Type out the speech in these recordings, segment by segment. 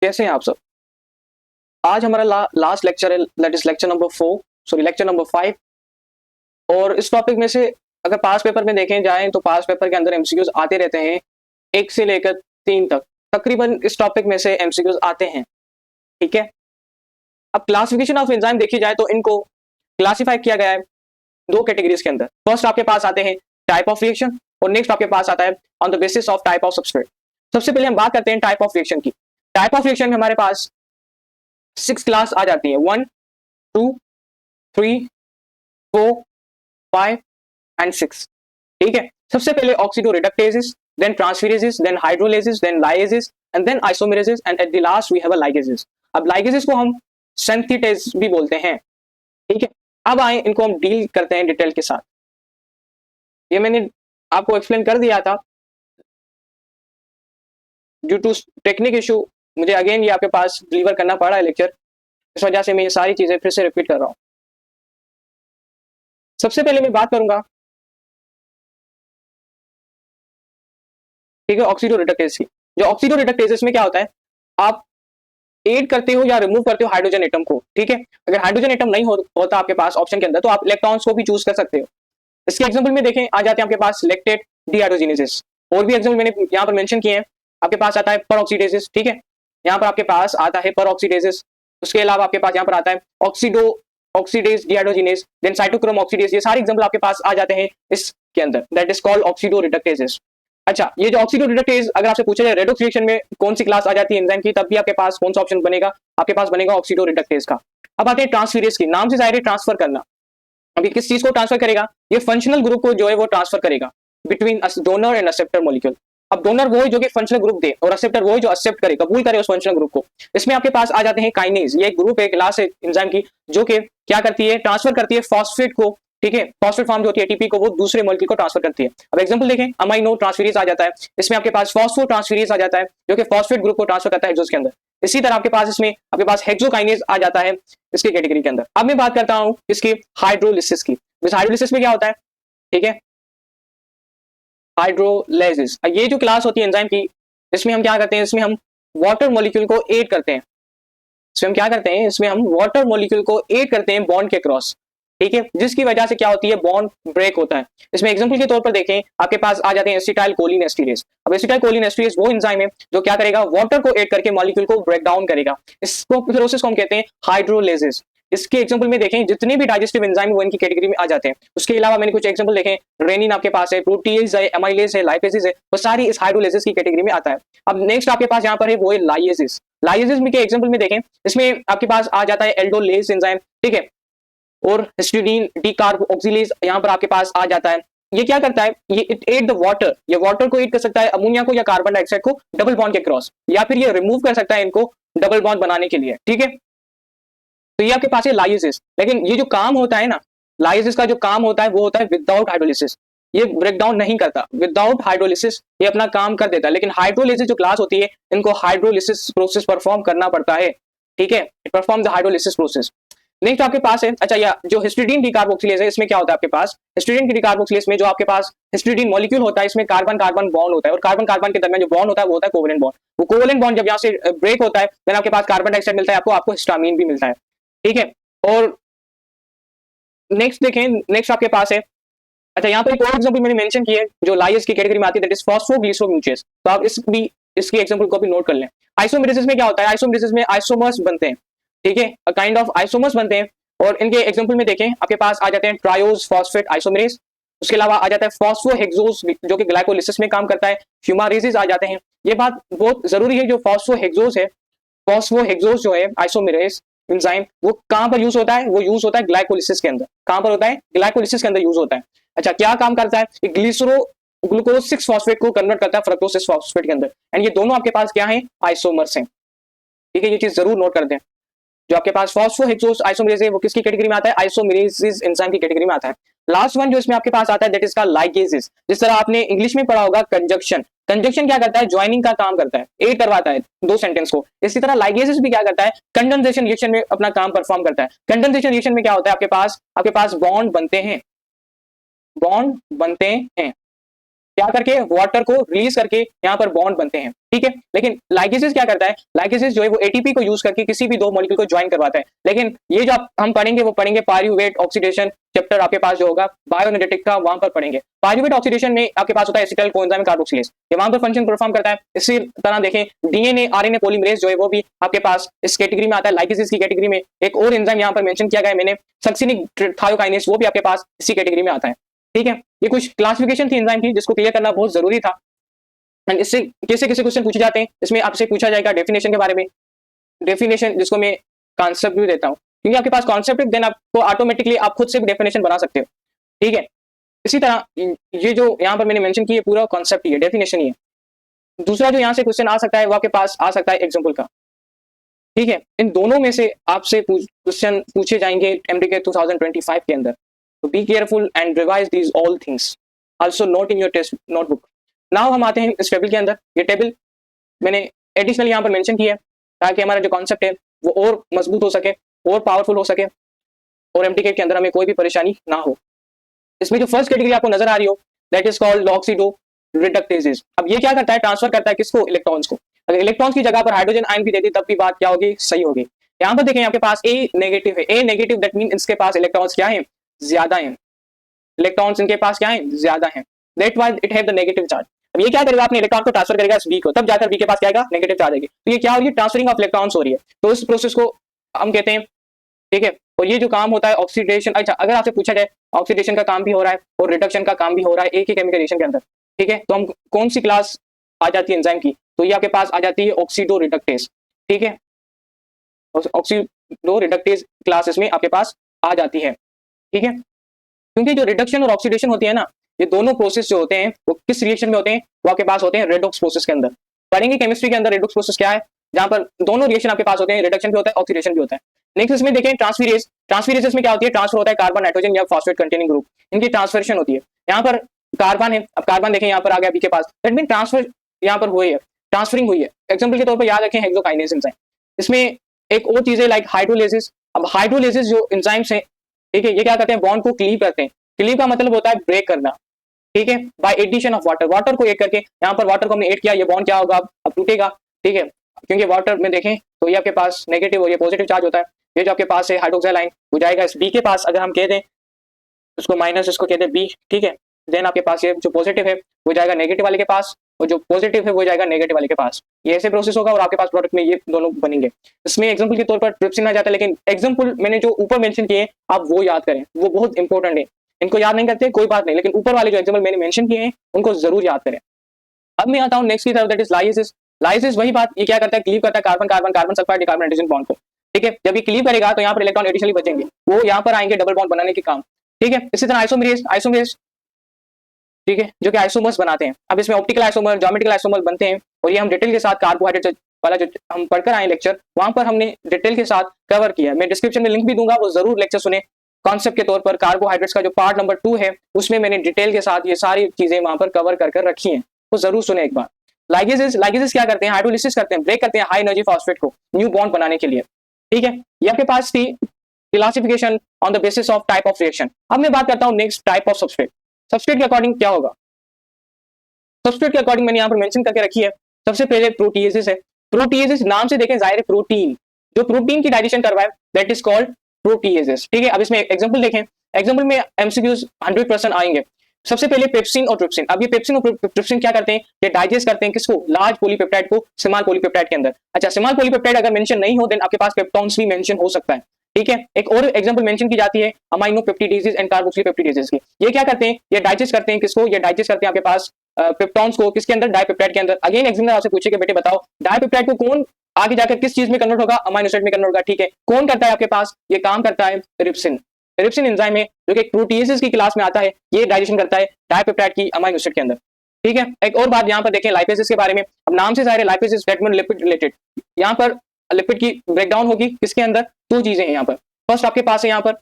कैसे हैं आप सब। आज हमारा लास्ट लेक्चर है, that is lecture number 4, sorry lecture number 5। और इस टॉपिक में से अगर पास पेपर में देखें जाएं तो पास पेपर के अंदर एमसीक्यूज आते रहते हैं, 1 से लेकर 3 तक तकरीबन इस टॉपिक में से एमसीक्यूज आते हैं। ठीक है, अब क्लासिफिकेशन ऑफ एंजाइम देखी जाए तो इनको क्लासिफाई किया गया है 2 कैटेगरीज के अंदर। फर्स्ट आपके पास आते हैं टाइप ऑफ रिएक्शन और नेक्स्ट आपके पास आता है on the basis of type of substrate. सबसे पहले हम बात करते हैं टाइप ऑफ रिएक्शन की। टाइप ऑफ रिएक्शन में हमारे पास 6 क्लास आ जाती है, 1 2 3 4 5 एंड 6। ठीक है, सबसे पहले oxidoreductases, then transferases, then hydrolases, then lyases and then isomerases and at the last we have a ligases. अब लाइगेजेस को हम सिंथेटेज भी बोलते हैं। ठीक है, अब आए इनको हम डील करते हैं डिटेल के साथ। ये मैंने आपको एक्सप्लेन कर दिया था, ड्यू टू टेक्निक इशू मुझे अगेन ये आपके पास डिलीवर करना पड़ा है लेक्चर, इस वजह से मैं ये सारी चीजें फिर से रिपीट कर रहा हूं। सबसे पहले मैं बात करूंगा, ठीक है, ऑक्सीडो रिडक्टेज की। जो ऑक्सीडो रिडक्टेजेस में क्या होता है, आप ऐड करते हो या रिमूव करते हो हाइड्रोजन एटम को। ठीक है, अगर हाइड्रोजन एटम नहीं होता आपके पास ऑप्शन के अंदर तो आप इलेक्ट्रॉन्स को भी चूज कर सकते हो। इसके एग्जांपल में देखें, आ जाते हैं आपके पास लैक्टेट डिहाइड्रोजिनेजेस। और भी एग्जांपल मैंने यहाँ पर मेंशन किए हैं। आपके पास आता है पर ऑक्सीडेजेस। ठीक है, यहाँ पर आपके पास आता है पर ऑक्सीडेजेस। उसके अलावा आपके पास यहाँ पर आता है oxido oxidase dehydrogenase, then cytochrome oxidase. ये सारे एग्जांपल आपके पास आ जाते हैं इसके अंदर, दैट इज कॉल्ड ऑक्सीडो रिडक्टेजेस। अच्छा, ये जो ऑक्सीडो रिडक्टेज अगर आपसे पूछा जाए रेडॉक्स रिएक्शन में कौन सी क्लास आ जाती है एंजाइम की, तब भी आपके पास कौन सा ऑप्शन बनेगा, आपके पास बनेगा ऑक्सीडो रिडक्टेज का। अब आते हैं ट्रांसफेरेज की। नाम से जाहिर है ट्रांसफर करना। अभी किस चीज को ट्रांसफर करेगा, ये फंक्शनल ग्रुप को जो है वो ट्रांसफर करेगा between donor and acceptor molecule. अब डोनर वो है जो कि फंक्शनल ग्रुप दे और एक्सेप्टर वो है जो एक्सेप्ट करे, कबूल करे उस फंक्शनल ग्रुप को। इसमें आपके पास आ जाते हैं काइनेज। ये एक ग्रुप है, क्लास है एंजाइम की, जो कि क्या करती है, ट्रांसफर करती है फॉस्फेट को। ठीक है, फॉस्फेट फॉर्म जो होती है एटीपी को, वो दूसरे मॉलिक्यूल को ट्रांसफर करती है। अब एग्जांपल देखें, अमाइनो ट्रांसफेरेज आ जाता है, इसमें आपके पास फॉस्फो ट्रांसफेरेज आ जाता है जो कि फॉस्फेट ग्रुप को ट्रांसफर करता है हेक्सोस के अंदर। इसी तरह आपके पास इसमें आपके पास हेक्सोकाइनेज आ जाता है इसके कैटेगरी के अंदर। अब मैं बात करता हूं इसकी हाइड्रोलिसिस की। इस हाइड्रोलिसिस में क्या होता है, ठीक है, हाइड्रोलाइसिस। ये जो क्लास होती है एंजाइम की, इसमें हम क्या करते हैं, इसमें हम वाटर मॉलिक्यूल को ऐड करते हैं। इसमें हम क्या करते हैं, इसमें हम वाटर मॉलिक्यूल को ऐड करते हैं बॉन्ड के क्रॉस। ठीक है, जिसकी वजह से क्या होती है, बॉन्ड ब्रेक होता है। इसमें एग्जांपल के तौर पर देखें, आपके पास आ जाते हैं एसिटाइल कोलिन एस्टीरेज। अब एसिटाइल कोलिन एस्टीरेज वो एंजाइम है जो क्या करेगा, वाटर को ऐड करके मॉलिक्यूल को ब्रेक डाउन करेगा। इसको प्रोसेस को हम कहते हैं हाइड्रोलाइसिस। इसके एग्जांपल में देखें, जितने भी डाइजेस्टिव एंजाइम वो इनकी कैटेगरी में आ जाते हैं। उसके अलावा मैंने कुछ एग्जांपल देखें, रेनिन आपके पास है, प्रोटीज है, एमाइलेज है, लाइपेजेस है, वो सारी इस हाइड्रोलाइसिस की कैटेगरी में आता है। अब नेक्स्ट आपके पास यहाँ पर है वो है लाइएसिस। लाइएसिस में के एग्जांपल में देखें, इसमें आपके पास आ जाता है एल्डोलेज एंजाइम। ठीक है, और हिस्टीडीन डीकार्बोक्सिलेज यहाँ पर आपके पास आ जाता है। ये क्या करता है, ये इट एड द वाटर, ये वाटर को एड कर सकता है, अमोनिया को या कार्बन डाइऑक्साइड को डबल बॉन्ड के क्रॉस, या फिर ये रिमूव कर सकता है इनको डबल बॉन्ड बनाने के लिए। ठीक है, तो ये आपके पास है लाइसिस। लेकिन ये जो काम होता है ना, लाइसिस का जो काम होता है वो होता है विदाउट हाइड्रोलिसिस। ये ब्रेक डाउन नहीं करता, विदाउट हाइड्रोलिसिस ये अपना काम कर देता है। लेकिन हाइड्रोलिसिस जो क्लास होती है, इनको हाइड्रोलिसिस प्रोसेस परफॉर्म करना पड़ता है। ठीक है, perform the hydrolysis process. Next आपके पास है, अच्छा, या जो हिस्टीडीन डीकार्बोक्सिलेज है, इसमें क्या होता है आपके पास, हिस्टीडीन डीकार्बोक्सिलेज में जो आपके पास हिस्टीडीन मॉलिक्यूल होता है, इसमें कार्बन कार्बन बॉन्ड होता है, और कार्बन कार्बन के दरमियान जो बॉन्ड होता है वो होता है कोवेलेंट बॉन्ड। वो कोवेलेंट बॉन्ड जब यहाँ से ब्रेक होता है, देन आपके पास कार्बन डाइऑक्साइड मिलता है, आपको आपको हिस्टामीन भी मिलता है। ठीक है, और नेक्स्ट देखें, नेक्स्ट आपके पास है, अच्छा, यहाँ पर एक और एग्जांपल मैंने मेंशन की है जो लाइस की कैटेगरी में आती है, दैट इज फॉस्फोग्लिसरोम्यूचेस। तो आप इसकी एग्जांपल को भी नोट कर लें। आइसोमेरेसिस में क्या होता है, आइसोमेरेसिस में आइसोमर्स बनते हैं। ठीक है, अ काइंड ऑफ आइसोमर्स बनते हैं, और इनके एग्जांपल में देखें, आपके पास आ जाते हैं ट्रायोज फॉस्फेट आइसोमेरेज। उसके अलावा आ जाता है फॉस्फोहेक्सोज जो कि ग्लाइकोलिसिस में काम करता है, फ्यूमारेजेस आ जाते हैं। ये बात बहुत जरूरी है, जो फॉस्फोहेक्सोज है, फॉस्फोहेक्सोज जो है आइसोमेरेज एंजाइम, वो कहां पर यूज होता है, वो यूज होता है ग्लाइकोलिसिस के अंदर। कहां पर होता है, ग्लाइकोलिसिस के अंदर यूज होता है। अच्छा, क्या काम करता है, ग्लिसरो ग्लूकोज 6 फॉस्फेट को कन्वर्ट करता है फ्रक्टोज 6 फॉस्फेट के अंदर, एंड ये दोनों आपके पास क्या है, आइसोमर्स हैं। ठीक है, ये चीज जरूर नोट कर दें। जो आपके पास फॉस्फोहेक्सोज आइसोमेरेज है वो किसकी कैटेगरी में आता है, आइसोमेरेजेस एंजाइम की कैटेगरी में आता है। लास्ट वन जो इसमें आपके पास आता है, दैट इज का लाइगेजेस। जिस तरह आपने इंग्लिश में पढ़ा होगा कंजक्शन, कंजक्शन क्या करता है, ज्वाइनिंग का काम करता है, एड करवाता है दो सेंटेंस को। इसी तरह लाइगेजेस भी क्या करता है, कंडेंसेशन रिएक्शन में अपना काम परफॉर्म करता है। कंडेंसेशन रिएक्शन में क्या होता है, आपके पास बॉन्ड बनते हैं, बॉन्ड बनते हैं। क्या करके, वाटर को रिलीज करके यहाँ पर बॉन्ड बनते हैं, ठीक है। लेकिन लाइगेसेस क्या करता है, लाइगेसेस जो है वो एटीपी को यूज करके किसी भी दो मॉलिक्यूल को ज्वाइन करवाता है। लेकिन ये जो हम पढ़ेंगे वो पढ़ेंगे पायरूवेट ऑक्सीडेशन चैप्टर आपके पास जो होगा बायोएनर्जेटिक का, वहां पर पढ़ेंगे। पायरूवेट ऑक्सीडेशन में आपके पास होता है एसिटाइल कोएंजाइम कार्बोक्सिलेज, ये वहां पर फंक्शन परफॉर्म करता है। इसी तरह देखें डीएनए आरएनए पॉलीमरेज जो है वो भी आपके पास इस कैटेगरी में आता है, लाइगेसेस की कैटेगरी में। एक और एंजाइम यहाँ पर मेंशन किया गया है मैंने, सक्सिनिक थायोकाइनेज, वो भी आपके पास इसी कैटेगरी में आता है, ठीक है। ये कुछ क्लासिफिकेशन थी एंजाइम की जिसको क्लियर करना बहुत जरूरी था। एंड इससे कैसे कैसे क्वेश्चन पूछे जाते हैं, इसमें आपसे पूछा जाएगा डेफिनेशन के बारे में, डेफिनेशन जिसको मैं कॉन्सेप्ट भी देता हूँ, क्योंकि आपके पास कॉन्सेप्ट है देन आपको ऑटोमेटिकली आप खुद से भी डेफिनेशन बना सकते हो, ठीक है। इसी तरह ये जो यहाँ पर मैंने मेंशन की है पूरा कॉन्सेप्ट ही है, डेफिनेशन ही है। दूसरा जो यहाँ से क्वेश्चन आ सकता है वो आपके पास आ सकता है एग्जाम्पल का, ठीक है। इन दोनों में से आपसे क्वेश्चन पूछे जाएंगे एमडीके 2025 के अंदर, तो be careful and revise these all things also note in your test notebook. Now हम आते हैं इस टेबल के अंदर। ये टेबल मैंने एडिशनली यहाँ पर मेंशन किया है ताकि हमारा जो कॉन्सेप्ट है वो और मजबूत हो सके और पावरफुल हो सके और एमडीके के अंदर हमें कोई भी परेशानी ना हो। इसमें जो फर्स्ट कैटेगरी आपको नजर आ रही हो दैट इज कॉल्ड ऑक्सीडो रिडक्टेजेस। अब ये क्या करता है, ट्रांसफर करता है किसको, इलेक्ट्रॉन्स को। अगर इलेक्ट्रॉन्स की जगह पर हाइड्रोजन आयन भी देती तब भी बात क्या होगी, सही होगी। यहाँ पर देखें आपके पास ए नेगेटिव है, ए नेगेटिव दैट मीन इसके पास इलेक्ट्रॉन्स क्या है, ज्यादा है, इलेक्ट्रॉन्स इनके पास क्या है, ज्यादा है, that was it have the negative charge. अब ये क्या करेगा, अपने इलेक्ट्रॉन को ट्रांसफर करेगा बी को, तब जाकर बी के पास क्या आएगा, नेगेटिव चार्ज आएगी। तो ये क्या हो रही है, ट्रांसफरिंग ऑफ इलेक्ट्रॉन्स हो रही है, तो इस प्रोसेस को हम कहते हैं, ठीक है। और ये जो काम होता है ऑक्सीडेशन, अच्छा अगर आपसे पूछा जाए ऑक्सीडेशन का काम भी हो रहा है और रिडक्शन का काम भी हो रहा है एक ही केमिकल रिएक्शन के अंदर, ठीक है, तो हम कौन सी क्लास आ जाती है एंजाइम की, तो ये आपके पास आ जाती है ऑक्सीडो रिडक्टेज, ठीक है। ऑक्सीडो रिडक्टेज क्लास इसमें आपके पास आ जाती है, ठीक है। क्योंकि जो रिडक्शन और ऑक्सीडेशन होती है ना, ये दोनों प्रोसेस जो होते हैं वो किस रिएक्शन में होते हैं, वो आपके पास होते हैं रेडॉक्स प्रोसेस के अंदर। पढ़ेंगे केमिस्ट्री के अंदर रेडॉक्स प्रोसेस क्या है, जहां पर दोनों रिएक्शन आपके पास होते हैं, रिडक्शन भी होता है ऑक्सीडेशन भी होता है। नेक्स्ट इसमें देखें ट्रांसफेरेज, ट्रांसफेरेज में क्या होती है, ट्रांसफर होता है कार्बन नाइट्रोजन या फॉस्फेट कंटेनिंग ग्रुप, इनकी ट्रांसफरेशन होती है। यहाँ पर कार्बन है, अब कार्बन देखें यहाँ पर आ गया बी के पास, दैट मीन ट्रांसफर यहाँ पर हुई है, ट्रांसफरिंग हुई है। एग्जाम्पल के तौर पर याद रखें हेक्सोकाइनेज एंजाइम। इसमें एक और चीज है लाइक हाइड्रोलिसिस। अब हाइड्रोलिसिस जो एंजाइम्स हैं, ठीक है, ये क्या करते हैं, बॉन्ड को क्लीव करते हैं। क्लीव का मतलब होता है ब्रेक करना, ठीक है, by addition of water, water को ऐड करके, यहाँ पर वाटर को हमने ऐड किया, ये बॉन्ड क्या होगा, अब टूटेगा, ठीक है, क्योंकि वाटर में देखें तो ये आपके पास नेगेटिव और ये पॉजिटिव चार्ज होता है। ये जो आपके पास है हाइड्रोक्साइड आयन हो जाएगा इस बी के पास, अगर हम कह दें उसको माइनस, इसको कहते हैं बी, ठीक है। देन आपके पास ये जो पॉजिटिव है वो जाएगा नेगेटिव वाले के पास, और जो पॉजिटिव है वो जाएगा नेगेटिव वाले के पास। ये ऐसे प्रोसेस होगा और आपके पास प्रोडक्ट में ये दोनों बनेंगे। इसमें एग्जांपल के तौर पर ट्रिप्सिन आ जाता है, लेकिन एग्जांपल मैंने जो ऊपर मेंशन किए आप वो याद करें, वो बहुत इंपॉर्टेंट है। इनको याद नहीं करते कोई बात नहीं, लेकिन ऊपर वाले जो एग्जांपल मैंने मेंशन किए हैं उनको जरूर याद करें। अब मैं आता हूँ नेक्स्ट की तरफ, दैट इज लाइसिस। लाइसिस वही बात, ये क्या करता है, क्लीव करता है carbon carbon carbon sulphide carbon hydrogen bond को, ठीक है। जब ये क्लीव करेगा तो यहाँ पर इलेक्ट्रॉन एडिशनली बचेंगे, वो यहाँ पर आएंगे डबल बॉन्ड बनाने के काम, ठीक है। इसी तरह आइसोमेरेज, आइसोमेरेज, ठीक है, जो कि आइसोमर्स बनाते हैं। अब इसमें ऑप्टिकल आइसोमर, ज्योमेट्रिकल आइसोमर बनते हैं, और ये हम डिटेल के साथ कार्बोहाइड्रेट वाला जो हम पढ़कर आए लेक्चर, वहां पर हमने डिटेल के साथ कवर किया है। मैं डिस्क्रिप्शन में लिंक भी दूंगा, वो जरूर लेक्चर सुने। कॉन्सेप्ट के तौर पर कार्बोहाइड्रेट्स का जो पार्ट नंबर 2 है उसमें मैंने डिटेल के साथ ये सारी चीजें वहां पर कवर कर रखी हैं, वो जरूर सुने एक बार। लाइगेसेस, लाइगेसेस क्या करते हैं, हाइड्रोलिसिस करते हैं, ब्रेक करते हैं हाई एनर्जी फॉस्फेट को न्यू बॉन्ड बनाने के लिए, ठीक है। ये आपके पास थी classification on the basis of type of reaction. अब मैं बात करता हूँ next type of substrate. Substrate के अकॉर्डिंग क्या होगा, सबस्ट्रेट के अकॉर्डिंग मैंने यहाँ पर मेंशन करके रखी है। सबसे पहले प्रोटीएजेस है। प्रोटीएजेस नाम से देखें जाहिर है प्रोटीन, जो प्रोटीन की डाइजेशन करवाए दैट इज कॉल्ड प्रोटीएजेस, ठीक है। अब इसमें एग्जांपल देखें, एग्जांपल में एमसीक्यूज 100% आएंगे। सबसे पहले पेप्सिन और ट्रिप्सिन। अब ये पेप्सिन और ट्रिप्सिन क्या करते हैं, ये डाइजेस्ट करते हैं किसको, लार्ज पॉलीपेप्टाइड को स्मॉल पॉलीपेप्टाइड के अंदर। अच्छा, स्मॉल पॉलीपेप्टाइड अगर मेंशन नहीं हो देन आपके पास पेप्टोन्स भी मेंशन हो सकता है, ठीक है। एक और एग्जांपल मेंशन की जाती है अमाइनो पेप्टिडेजेस एंड कार्बोक्सिलेपेप्टिडेजेस की। ये क्या करते हैं, ये डाइजेस्ट करते हैं किसको, ये डाइजेस्ट करते हैं आपके पास पेप्टोन्स को, किसके अंदर, डाइपेप्टाइड के अंदर। अगेन एग्जामिनर आपसे पूछे कि बेटे बताओ डाइपेप्टाइड को कौन आगे जाकर किस चीज में कन्वर्ट होगा, अमाइनो एसिड में कन्वर्ट होगा, ठीक है। कौन करता है आपके पास, ये काम करता है रिप्सिन। रिप्सिन एंजाइम है जो कि प्रोटीएजेस की क्लास में आता है, ये डाइजेशन करता है डाइपेप्टाइड की अमाइनो एसिड के अंदर, ठीक है। एक और बात यहाँ पर देखें लाइपेजेस के बारे में। अब नाम से जाहिर है lipases that mean lipid related. यहाँ पर लिपिड की ब्रेकडाउन होगी किसके अंदर, दो चीजें हैं यहाँ पर। फर्स्ट आपके पास है यहाँ पर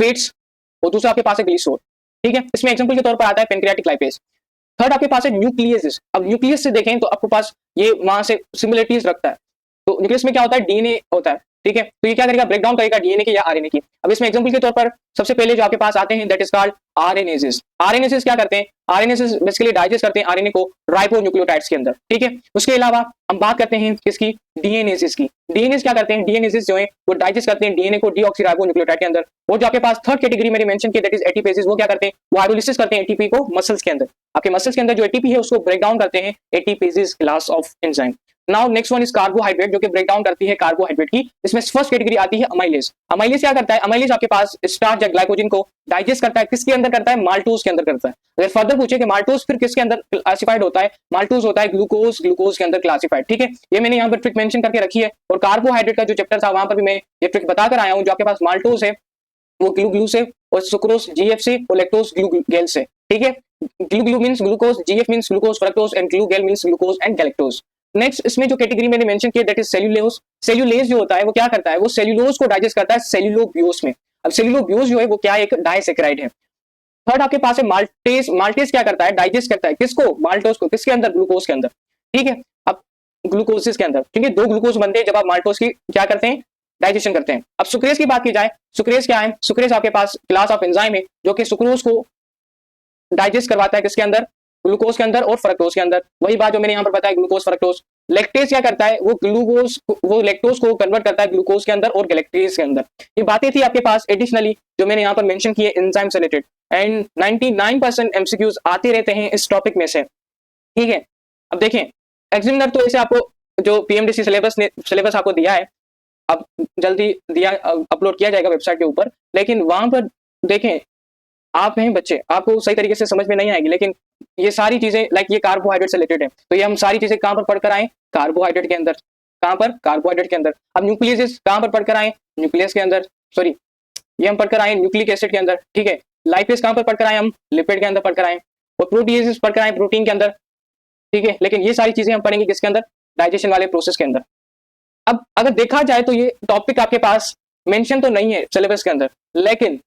फेट्स और दूसरा आपके पास है ग्लिसरॉल, ठीक है। इसमें एग्जांपल के तौर पर आता है पेनक्रियाटिक लाइपेज। थर्ड आपके पास है न्यूक्लियस। अब न्यूक्लियस से देखें तो आपके पास ये वहां से सिमिलरिटीज रखता है। तो न्यूक्लियस में क्या होता है, डीएनए होता है, ठीक है, तो ये क्या करेगा, ब्रेक डाउन करेगा डीएनए की या आरएनए की। अब इसमें एग्जांपल के तौर पर सबसे पहले जो आपके पास आते हैं दैट इज कॉल्ड आरएनएजेस। आरएनएजेस क्या करते हैं, आरएनएजेस बेसिकली डाइजेस्ट करते हैं आरएनए को राइबोन्यूक्लियोटाइड्स के अंदर, ठीक है। उसके अलावा हम बात करते हैं किसकी, डीएनएजेस की। डीएनएस क्या करते हैं, डीएनएजेस जो है वो डाइजेस्ट करते हैं डीएनए को डीऑक्सीराइबोन्यूक्लियोटाइड के अंदर। और जो आपके पास थर्ड कैटेगरी मैंने मेंशन किया दैट इज एटीपेजेस, वो क्या करते हैं, वो हाइड्रोलिसिस करते हैं एटीपी को मसल्स के अंदर। आपके मसल्स के अंदर जो एटीपी है उसको ब्रेक डाउन करते हैं ATPases class of enzyme. Now next one is carbohydrate, जो कि ब्रेक डाउन करती है कार्बोहाइड्रेट की। इसमें फर्स्ट कैटेगरी आती है अमाइलेज। अमाइलेज क्या करता है, अमाइलेज आपके पास स्टार्च या ग्लाइकोजन को डाइजेस्ट करता है, किसके अंदर करता है, माल्टोज के अंदर करता है। अगर फर्दर पूछे कि माल्टोज फिर किसके अंदर क्लासिफाइड होता है, माल्टोज होता है ग्लूकोज, ग्लूकोज के अंदर क्लासिफाइड, ठीक है। ये मैंने यहाँ पर ट्रिक मेंशन करके रखी है। और कार्बोहाइड्रेट का जो चैप्टर था वहां पर भी मैं ये ट्रिक बताकर आया हूँ। जो आपके पास माल्टोज है वो ग्लू से, और सुक्रोज जीएफ से, और लैक्टोज ग्लूगेल से, ठीक है। Glu means glucose, GF means glucose fructose, and glu gal means glucose and galactose. Next इसमें जो कैटेगरी मैंने मेंशन किया दैट इज सेल्यूलोज। सेल्यूलेज जो होता है वो क्या करता है, वो सेल्यूलोज को डाइजेस्ट करता है सेल्यूलोब्यूस में। अब सेल्यूलोब्यूस जो है वो क्या है, एक डाइसैकेराइड है। थर्ड आपके पास है माल्टेज। माल्टेज क्या करता है, डाइजेस्ट करता है किसको, माल्टोज को, किसके अंदर, ग्लूकोज के अंदर, ठीक है। अब ग्लूकोसिस के अंदर, क्योंकि दो ग्लूकोज बनते हैं जब आप माल्टोज की क्या करते हैं, डाइजेशन करते हैं। अब सुक्रेज की बात की जाए, सुक्रेज क्या है, सुक्रेज आपके पास क्लास ऑफ एंजाइम है जो कि सुक्रोज को डाइजेस्ट करवाता है किसके अंदर, ग्लूकोज के अंदर और फ्रक्टोज के अंदर। वही बात जो मैंने यहाँ पर बताया, ग्लूकोज फ्रक्टोज। लैक्टेज क्या करता है, वो ग्लूकोज, वो लैक्टोज को कन्वर्ट करता है ग्लूकोज के अंदर और गैलेक्टेज के अंदर। ये बातें थी आपके पास एडिशनली जो मैंने यहाँ पर मेंशन की है एंजाइम से रिलेटेड। एंड 99% एमसीक्यूज आते रहते हैं इस टॉपिक में से, ठीक है। अब देखें एग्जामिनर तो इसे आपको जो पीएमडीसी सिलेबस आपको दिया है, अब जल्दी दिया अपलोड किया जाएगा वेबसाइट के ऊपर, लेकिन वहां पर देखें आप हैं बच्चे, आपको सही तरीके से समझ में नहीं आएगी, लेकिन ये सारी चीजें लाइक ये कार्बोहाइड्रेट से रिलेटेड है, तो ये हम सारी चीजें कहां पर पढ़कर आए, कार्बोहाइड्रेट के अंदर। कहां पर, कार्बोहाइड्रेट के अंदर। अब न्यूक्लियस कहां पर पढ़कर आए, न्यूक्लियस के अंदर, सॉरी ये हम पढ़कर आए न्यूक्लिक एसिड के अंदर, ठीक है। लाइपेज कहां पर पढ़कर आए, हम लिपिड के अंदर पढ़कर आए। और प्रोटीएजेस पढ़कर आए प्रोटीन के अंदर, ठीक है। लेकिन ये सारी चीजें हम पढ़ेंगे किसके अंदर, डाइजेशन वाले प्रोसेस के अंदर। अब अगर देखा जाए तो ये टॉपिक आपके पास मेंशन तो नहीं है सिलेबस के अंदर, लेकिन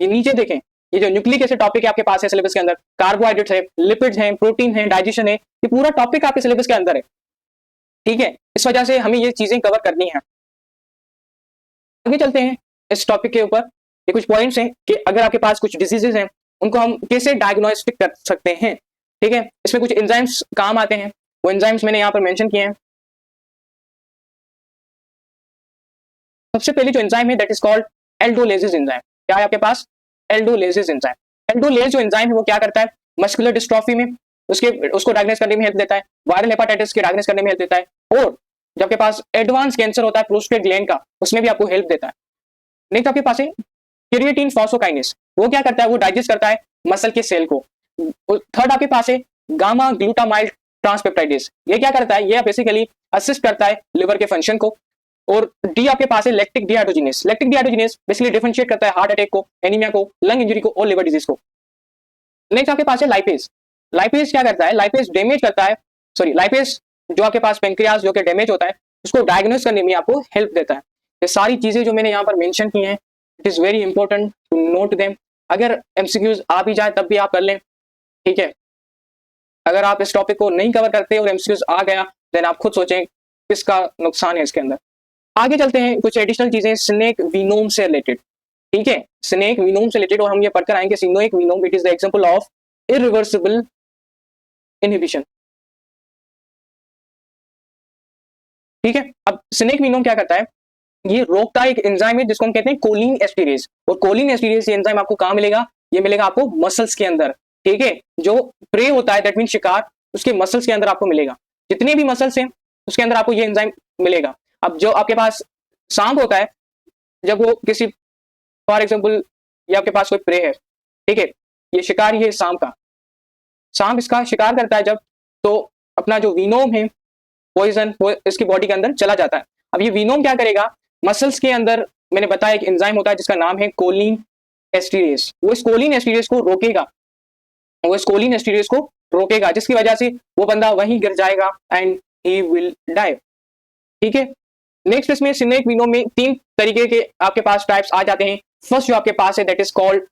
ये नीचे देखें, ये जो न्यूक्लिक एसिड टॉपिक आपके पास है सिलेबस के अंदर, कार्बोहाइड्रेट्स है, लिपिड्स हैं, प्रोटीन है, डाइजेशन है, ये पूरा टॉपिक आपके सिलेबस के अंदर है, ठीक है। इस वजह से हमें ये चीजें कवर करनी है। आगे चलते हैं इस टॉपिक के ऊपर। ये कुछ पॉइंट्स हैं कि अगर आपके पास कुछ डिजीजेस हैं उनको हम कैसे डायग्नोस्टिक कर सकते हैं, ठीक है। इसमें कुछ एंजाइम्स काम आते हैं, वो एंजाइम्स मैंने यहाँ पर मेंशन किए हैं। सबसे पहले जो एंजाइम है दैट इज कॉल्ड एल्डोलेजेस एंजाइम। क्या है आपके पास, एल्डोलेजेस एंजाइम। एल्डोलेज जो एंजाइम है वो क्या करता है, मस्कुलर डिस्ट्रॉफी में उसको डायग्नोस करने में हेल्प देता है, वायरल हेपाटाइटिस के डायग्नोस करने में हेल्प देता है, और जब आपके पास एडवांस कैंसर होता है प्रोस्टेट ग्लैंड का, उसमें भी आपको हेल्प देता है। नेक्स्ट आपके पास है क्रिएटिन फॉस्फोकाइनेस, वो क्या करता है, वो डाइजेस्ट करता है मसल के सेल को। थर्ड आपके पास है गामा ग्लूटामाइल ट्रांसपेप्टाइडेज, ये क्या करता है, ये बेसिकली असिस्ट करता है लिवर के फंक्शन को। और डी आपके पास है lactic dehydrogenase. Lactic dehydrogenase basically differentiate करता है हार्ट अटैक को, एनीमिया को, लंग इंजरी को और लिवर डिजीज को। नेक्स्ट आपके पास है लाइपेज। लाइपेज क्या करता है, लाइपेज डैमेज करता है, सॉरी लाइपेज जो आपके पास पेंक्रियाज जो कि डैमेज होता है उसको डायग्नोस करने में आपको हेल्प देता है। ये सारी चीजें जो मैंने यहाँ पर मेंशन की हैं, it is very important to note them. अगर एमसीक्यूज आ भी जाए तब भी आप कर लें, ठीक है। अगर आप इस टॉपिक को नहीं कवर करते और एमसीक्यूज आ गया देन आप खुद सोचें किसका नुकसान है इसके अंदर। आगे चलते हैं, कुछ एडिशनल चीजें स्नेक वीनोम से रिलेटेड, ठीक है। स्नेक वीनोम से रिलेटेड, और हम ये पढ़कर आएंगे snake venom it is the example of irreversible inhibition, ठीक है। अब स्नेक वीनोम क्या करता है, ये रोकता है एक एंजाइम है जिसको हम कहते हैं कोलिन एस्टिरेज। और कोलिन एस्टिरेज एंजाइम आपको कहां मिलेगा, ये मिलेगा आपको मसल्स के अंदर, ठीक है। जो प्रे होता है दैट मीन शिकार, उसके मसल्स के अंदर आपको मिलेगा। जितने भी मसल्स हैं उसके अंदर आपको ये एंजाइम मिलेगा। अब जो आपके पास सांप होता है, जब वो किसी फॉर एग्जाम्पल ये आपके पास कोई प्रे है, ठीक है, ये शिकार ही है सांप का, सांप इसका शिकार करता है जब, तो अपना जो वीनोम है पॉइजन वो इसकी बॉडी के अंदर चला जाता है। अब ये वीनोम क्या करेगा, मसल्स के अंदर मैंने बताया एक एंजाइम होता है जिसका नाम है कोलिन एस्टिरेज, वो इस कोलिन एस्टिरेज को रोकेगा, वो इस कोलिन एस्टिरेज को रोकेगा, जिसकी वजह से वो बंदा वहीं गिर जाएगा एंड ही विल डाई, ठीक है। नेक्स्ट इसमें स्नेक वीनोम में तीन तरीके के आपके पास टाइप्स आ जाते हैं। फर्स्ट जो आपके पास है दैट इज कॉल्ड,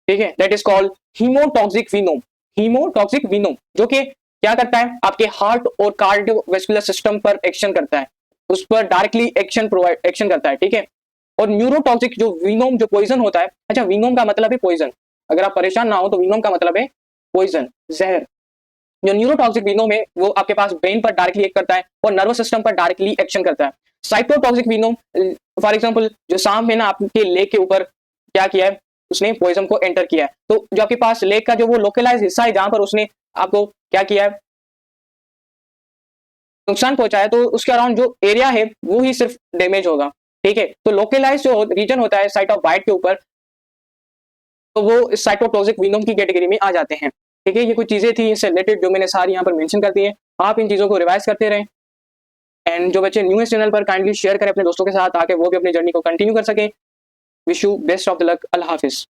ठीक है, that is called haemotoxic venom. Haemotoxic venom जो कि क्या करता है, आपके हार्ट और कार्डियोवैस्कुलर सिस्टम पर एक्शन करता है, उस पर डायरेक्टली एक्शन करता है, ठीक है। और न्यूरोटॉक्सिक जो वीनोम, जो पॉइजन होता है, अच्छा वीनोम का मतलब है पॉइजन, अगर आप परेशान ना हो तो वीनोम का मतलब है पॉइजन, जहर। जो न्यूरोटॉक्सिक वीनोम है वो आपके पास ब्रेन पर डायरेक्टली एक्ट करता है और नर्वस सिस्टम पर डायरेक्टली एक्शन करता है। साइटोटॉक्सिक वीनोम, फॉर एग्जांपल जो सांप है ना आपके लेग के ऊपर क्या किया है, उसने पॉइजन को एंटर किया है, तो जो आपके पास लेग का जो वो लोकलाइज हिस्सा है जहां पर उसने आपको क्या किया है, नुकसान पहुंचाया, तो उसके अराउंड जो एरिया है वो ही सिर्फ डैमेज होगा, ठीक है। तो लोकलाइज जो रीजन होता है साइट ऑफ बाइट के ऊपर, तो वो इस साइटोटॉक्सिक विनोम की कैटेगरी में आ जाते हैं, ठीक है। ये कुछ चीजें थी इससे रिलेटेड जो मैंने सारी यहाँ पर मेंशन कर दी है, आप इन चीजों को रिवाइज करते रहें। एंड जो बच्चे न्यू इस चैनल पर काइंडली शेयर करें अपने दोस्तों के साथ, ताकि वो भी अपनी जर्नी को कंटिन्यू कर सकें। Wish you best of the luck. Allah Hafiz.